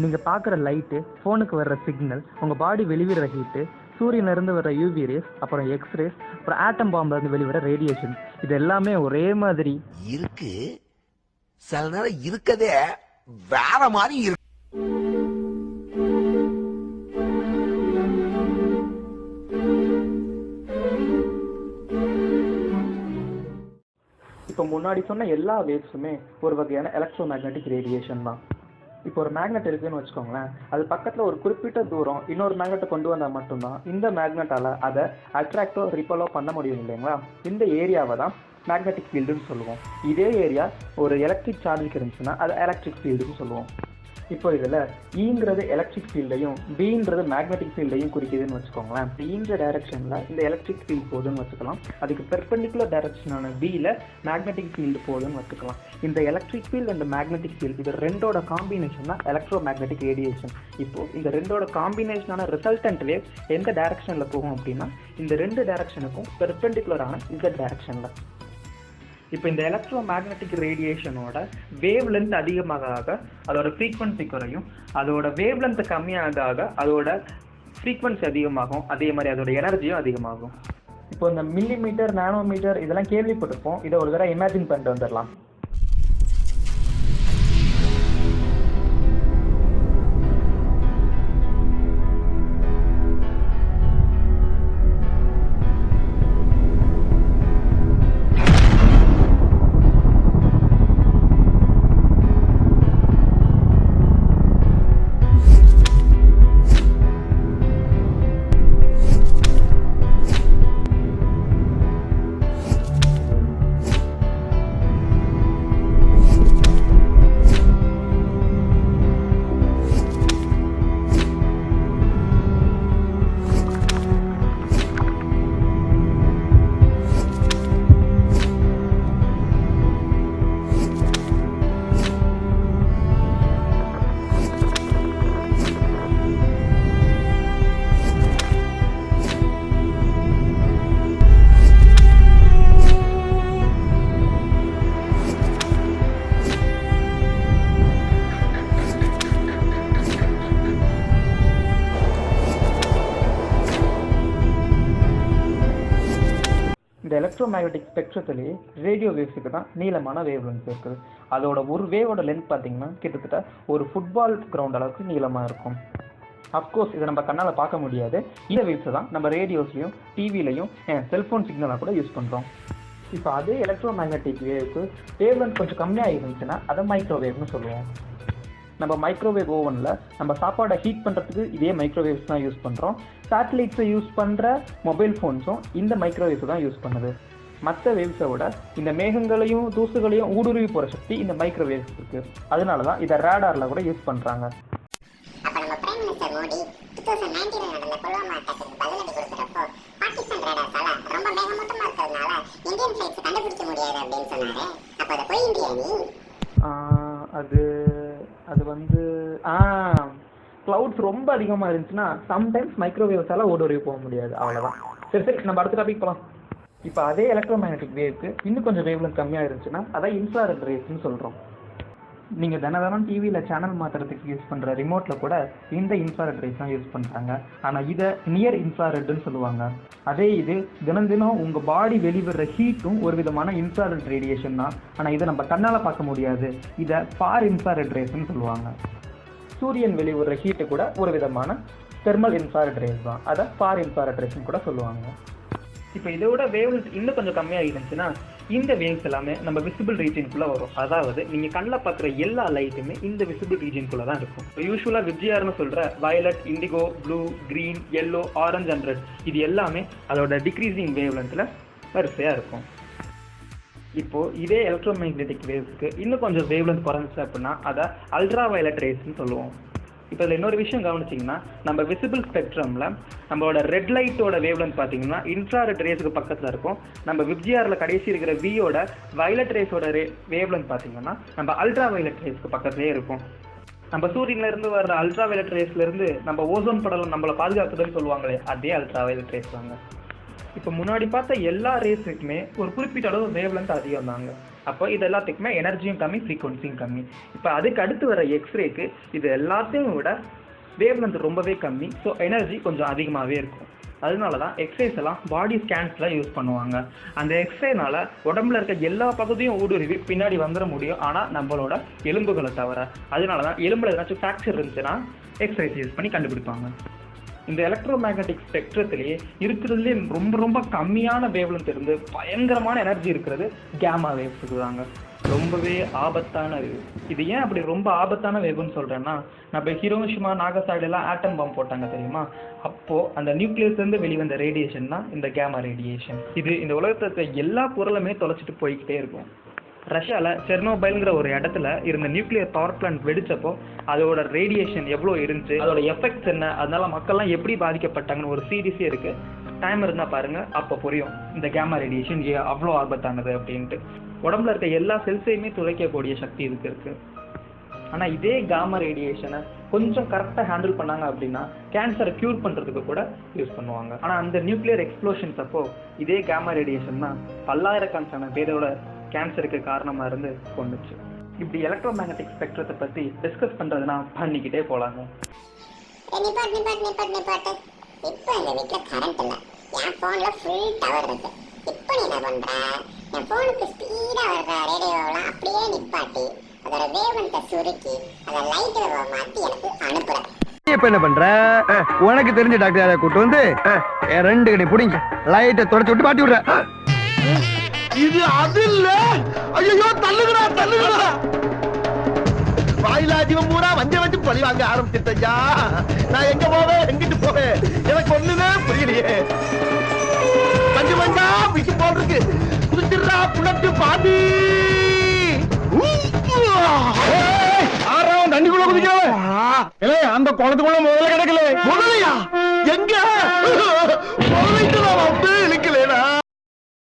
நீங்கள் பார்க்குற லைட்டு, ஃபோனுக்கு வர்ற சிக்னல், உங்கள் பாடி வெளிவிடுற ஹீட்டு, சூரியனிலிருந்து வர யூவி ரேஸ், அப்புறம் எக்ஸ்ரேஸ், அப்புறம் ஆட்டம் பாம்பிலிருந்து வெளிவர ரேடியேஷன், இது எல்லாமே ஒரே மாதிரி இருக்கு. சில நேரம் இருக்கதே வேற மாதிரி இருக்கு. இப்போ முன்னாடி சொன்ன எல்லா வேவ்ஸுமே ஒரு வகையான எலக்ட்ரோ மேக்னெட்டிக் ரேடியேஷன் தான். இப்போ ஒரு மேக்னெட் இருக்குன்னு வச்சுக்கோங்களேன், அது பக்கத்தில் ஒரு குறிப்பிட்ட தூரம் இன்னொரு மேக்னெட்டை கொண்டு வந்தால் மட்டும்தான் இந்த மேக்னெட்டால் அதை அட்ராக்டோ ரிப்பலோ பண்ண முடியும் இல்லைங்களா? இந்த ஏரியாவை தான் மேக்னெட்டிக் ஃபீல்டுன்னு சொல்லுவோம். இதே ஏரியா ஒரு எலக்ட்ரிக் சார்ஜுக்கு இருந்துச்சுன்னா அது எலக்ட்ரிக் ஃபீல்டுன்னு சொல்லுவோம். இப்போ இதில் ஈங்கிறது எலக்ட்ரிக் ஃபீல்டையும் பின்றது மேக்னெட்டிக் ஃபீல்டையும் குறிக்குதுன்னு வச்சுக்கோங்களேன். ஈன்ற டைரக்ஷனில் இந்த எலக்ட்ரிக் ஃபீல்டு போகுதுன்னு வச்சுக்கலாம். அதுக்கு பெர்பெண்டிகுலர் டைரக்ஷனான பியில் மேக்னெட்டிக் ஃபீல்டு போகுதுன்னு வச்சுக்கலாம். இந்த electric field and magnetic field இது ரெண்டோட காம்பினேஷன் தான் எலக்ட்ரோ மேக்னெட்டிக் ரேடியேஷன். இப்போது இந்த ரெண்டோட காம்பினேஷனான ரிசல்டன்ட் வேவ் எந்த டைரக்ஷனில் போகும் அப்படின்னா இந்த ரெண்டு டைரக்ஷனுக்கும் பெர்பெண்டிகுலரான இந்த டைரக்ஷனில். இப்போ இந்த எலக்ட்ரோ மேக்னெட்டிக் ரேடியேஷனோட வேவ் லென்த் அதிகமாக அதோட ஃப்ரீக்வன்சி குறையும், அதோட வேவ் லென்த் கம்மியாக அதோட ஃப்ரீக்வன்சி அதிகமாகும், அதே மாதிரி அதோட எனர்ஜியும் அதிகமாகும். இப்போ இந்த மில்லிமீட்டர், நானோமீட்டர் இதெல்லாம் கேள்விப்பட்டிருப்போம். இதை ஒரு தடவை இமேஜின் பண்ணிட்டு வந்துடலாம். இந்த எலக்ட்ரோ மேக்னெட்டிக் ஸ்பெக்ட்ரத்திலேயே ரேடியோ வேவ்ஸுக்கு தான் நீளமான வேவ் லென்த் இருக்குது. அதோட ஒரு வேவோட லென்த் பார்த்தீங்கன்னா கிட்டத்தட்ட ஒரு ஃபுட்பால் கிரவுண்ட் அளவுக்கு நீளமாக இருக்கும். அஃப்கோர்ஸ் இதை நம்ம கண்ணால் பார்க்க முடியாது. இந்த வேவ்ஸை தான் நம்ம ரேடியோஸ்லையும் டிவிலையும் செல்ஃபோன் சிக்னலாக கூட யூஸ் பண்ணுறோம். இப்போ அதே எலக்ட்ரோ மேக்னெட்டிக் வேவுக்கு வேவ் லென்த் கொஞ்சம் கம்மியாக இருந்துச்சுன்னா அதை மைக்ரோவேவ்னு சொல்லுவோம். நம்ம மைக்ரோவேவ் ஓவனில் நம்ம சாப்பாடை ஹீட் பண்ணுறதுக்கு இதே மைக்ரோவேவ்ஸ் தான் யூஸ் பண்ணுறோம். சேட்டலைட்ஸை யூஸ் பண்ணுற மொபைல் ஃபோன்ஸும் இந்த மைக்ரோவேவ்ஸை தான் யூஸ் பண்ணுது. மற்ற வேவ்ஸை விட இந்த மேகங்களையும் தூசுகளையும் ஊடுருவி போகிற சக்தி இந்த மைக்ரோவேவ்ஸ் இருக்குது. அதனால தான் இதை ரேடாரில் கூட யூஸ் பண்ணுறாங்க. அது வந்து க்ளவுட்ஸ் ரொம்ப அதிகமாக இருந்துச்சுன்னா சம்டைம்ஸ் மைக்ரோவேவ்ஸால் ஊடுருவி போக முடியாது, அவ்வளோதான். சரி நம்ம அடுத்த டாபிக் போகலாம். இப்போ அதே எலக்ட்ரோ மேக்னெட்டிக் வேவ்க்கு இன்னும் கொஞ்சம் வேவ் லென்த் கம்மியாக இருந்துச்சுன்னா அதான் இன்ஃப்ராரெட் ரேஸ்ன்னு சொல்கிறோம். நீங்கள் தினம் டிவியில் சேனல் மாற்றுறதுக்கு யூஸ் பண்ணுற ரிமோட்டில் கூட இந்த இன்ஃப்ராரெட் ரேஸ் தான் யூஸ் பண்ணுறாங்க. ஆனால் இதை நியர் இன்ஃப்ராரெட்னு சொல்லுவாங்க. அதே இது தினம் உங்கள் பாடி வெளிவிடுற ஹீட்டும் ஒரு விதமான இன்ஃப்ராரெட் ரேடியேஷன் தான். ஆனால் இதை நம்ம கண்ணால் பார்க்க முடியாது. இதை ஃபார் இன்ஃப்ராரெட் ரேஸ்ன்னு சொல்லுவாங்க. சூரியன் வெளிவிடுற ஹீட்டு கூட ஒரு விதமான தெர்மல் இன்ஃப்ராரெட் ரேஸ் தான். அதை ஃபார் இன்ஃப்ராரெட் ரேஸ்ன்னு கூட சொல்லுவாங்க. இப்போ இதோட வேவ்ஸ் இன்னும் கொஞ்சம் கம்மியாக இருந்துச்சுன்னா இந்த வேவ்ஸ் எல்லாமே நம்ம விசிபிள் ரீஜியனுக்குள்ளே வரும். அதாவது நீங்கள் கண்ணில் பார்க்குற எல்லா லைட்டுமே இந்த விசிபிள் ரீஜியனுக்குள்ளே தான் இருக்கும். யூஸ்வலாக விப்ஜிஆர்னு சொல்கிற violet, indigo, blue, green, yellow, orange and red இது எல்லாமே அதோட டிக்ரீசிங் வேவ் லென்த்தில் வரிசையாக இருக்கும். இப்போது இதே எலக்ட்ரோ மேக்னெட்டிக் வேவ்ஸ்க்கு இன்னும் கொஞ்சம் வேவ் லென்த் குறைஞ்சிச்சு அப்படின்னா அதை அல்ட்ரா வயலட் ரேஸ்ன்னு சொல்லுவோம். இப்போ இதில் இன்னொரு விஷயம் கவனிச்சிங்கன்னா நம்ம விசிபிள் ஸ்பெக்ட்ரமில் நம்மளோட ரெட் லைட்டோட வேவ் லென்த் பார்த்தீங்கன்னா இன்ஃப்ராரெட் ரேஸுக்கு பக்கத்தில் இருக்கும். நம்ம விப்ஜிஆரில் கடைசி இருக்கிற வியோட வயலட் ரேஸோட வேவ் லென்த் பார்த்தீங்கன்னா நம்ம அல்ட்ரா வயலட் ரேஸ்க்கு பக்கத்துலேயே இருக்கும். நம்ம சூரியன்லேருந்து வர்ற அல்ட்ரா வயலட் ரேஸ்லேருந்து நம்ம ஓசோன் படலம் நம்மளை பாதுகாக்குதுன்னு சொல்லுவாங்களே, அதே அல்ட்ரா வயலட் ரேஸ் தாங்க. இப்போ முன்னாடி பார்த்த எல்லா ரேஸுக்குமே ஒரு குறிப்பிட்ட அளவு வேவ் லென்த் அதிகம் தாங்க. அப்போ இது எல்லாத்துக்குமே எனர்ஜியும் கம்மி, ஃப்ரீக்வன்சியும் கம்மி. இப்போ அதுக்கு அடுத்து வர எக்ஸ்ரேக்கு இது எல்லாத்தையும் விட வேவ் லென்த் ரொம்பவே கம்மி. ஸோ எனர்ஜி கொஞ்சம் அதிகமாகவே இருக்கும். அதனால தான் எக்ஸ்ரேஸ் எல்லாம் பாடி ஸ்கேன்ஸில் யூஸ் பண்ணுவாங்க. அந்த எக்ஸ்ரேனால உடம்புல இருக்க எல்லா பகுதியும் ஊடுருவி பின்னாடி வந்துட முடியும், ஆனால் நம்மளோட எலும்புகளை தவிர. அதனால தான் எலும்புல ஏதாச்சும் ஃப்ராக்சர் இருந்துச்சுன்னா எக்ஸ்ரேஸ் யூஸ் பண்ணி கண்டுபிடிப்பாங்க. இந்த எலக்ட்ரோ மேக்னட்டிக் ஸ்பெக்ட்ரத்திலேயே இருக்கிறதுலே ரொம்ப ரொம்ப கம்மியான வேவ்லென்த் இருந்து பயங்கரமான எனர்ஜி இருக்கிறது கேமா வேவ்ஸுக்கு தாங்க. ரொம்பவே ஆபத்தான வேவ். இது ஏன் அப்படி ரொம்ப ஆபத்தான வேவ்னு சொல்கிறேன்னா, நம்ம ஹிரோஷிமா நாகசாகிலாம் ஆட்டம் பாம் போட்டாங்க தெரியுமா, அப்போது அந்த நியூக்ளியஸ்லேருந்து வெளிவந்த ரேடியேஷன் தான் இந்த கேமா ரேடியேஷன். இது இந்த உலகத்தை எல்லா பொருளுமே தொலைச்சிட்டு போய்கிட்டே இருக்கும். ரஷ்யாவில் செர்னோபைல்ங்கிற ஒரு இடத்துல இருந்த நியூக்ளியர் பவர் பிளான்ட் வெடிச்சப்போ அதோட ரேடியேஷன் எவ்வளோ இருந்துச்சு, அதோட எஃபெக்ட்ஸ் என்ன, அதனால மக்கள்லாம் எப்படி பாதிக்கப்பட்டாங்கன்னு ஒரு சீரீஸே இருக்கு. டைம் இருந்தால் பாருங்க, அப்போ புரியும் இந்த கேமா ரேடியேஷன் ஏன் அவ்வளோ ஆபத்தானது அப்படின்ட்டு. உடம்புல இருக்க எல்லா செல்ஸையுமே துளைக்கக்கூடிய சக்தி இதுக்கு இருக்கு. ஆனால் இதே காமா ரேடியேஷனை கொஞ்சம் கரெக்டாக ஹேண்டில் பண்ணாங்க அப்படின்னா கேன்சரை க்யூர் பண்ணுறதுக்கு கூட யூஸ் பண்ணுவாங்க. ஆனால் அந்த நியூக்ளியர் எக்ஸ்ப்ளோஷன்ஸ் அப்போ இதே காமா ரேடியேஷன் தான் பல்லாயிரக்கணக்கான பேரோட கேன்சருக்கு காரணமாக இருந்து கொண்டுச்சு. இப்படி எலக்ட்ரோ மேக்னட்டிக் ஸ்பெக்ட்ரத்தை பற்றி டிஸ்கஸ் பண்ணுறதுனா பண்ணிக்கிட்டே போகலாங்க. இப்போ எங்க வீட்டுல கரண்ட் இல்ல, என் போன்ல ஃபுல் டவர் இருக்கு. இப்போ நீ என்ன பண்ற, என் போனுக்கு ஸ்பீடா வர்ற ரேடியோவெல்லாம் அப்படியே நிப்பாட்டி அதோட வேவ்லென்த்தை சுருக்கி அதை லைட் மாத்தி எனக்கு அனுப்புற. இப்ப என்ன பண்ற, உனக்கு தெரிஞ்ச டாக்டர் யாரை கூட்டு வந்து 2 கடி புடிங்க லைட்டை தொடச்சு விட்டு மாட்டி விடுற. இது அது இல்ல. ஐயோ தள்ளுகிறா தள்ளுகிறா. வாயிலா ஜீவன் பூரா வஞ்ச வச்சு பழி வாங்க ஆரம்பிச்சிட்டா. நான் எங்க போவேன், எங்கிட்டு போவேன், எனக்கு ஒண்ணுமே புரியலையே. மஞ்சு மஞ்சா பிடிச்சு போட்டிருக்கு. குதிச்சிடுறா புலட்டு பாதி. ஆறாம் தண்ணிக்குள்ள குதிக்கிறவன் அந்த குளத்துக்குள்ள முதல்ல கிடக்கல. முதலையா எங்க முதலை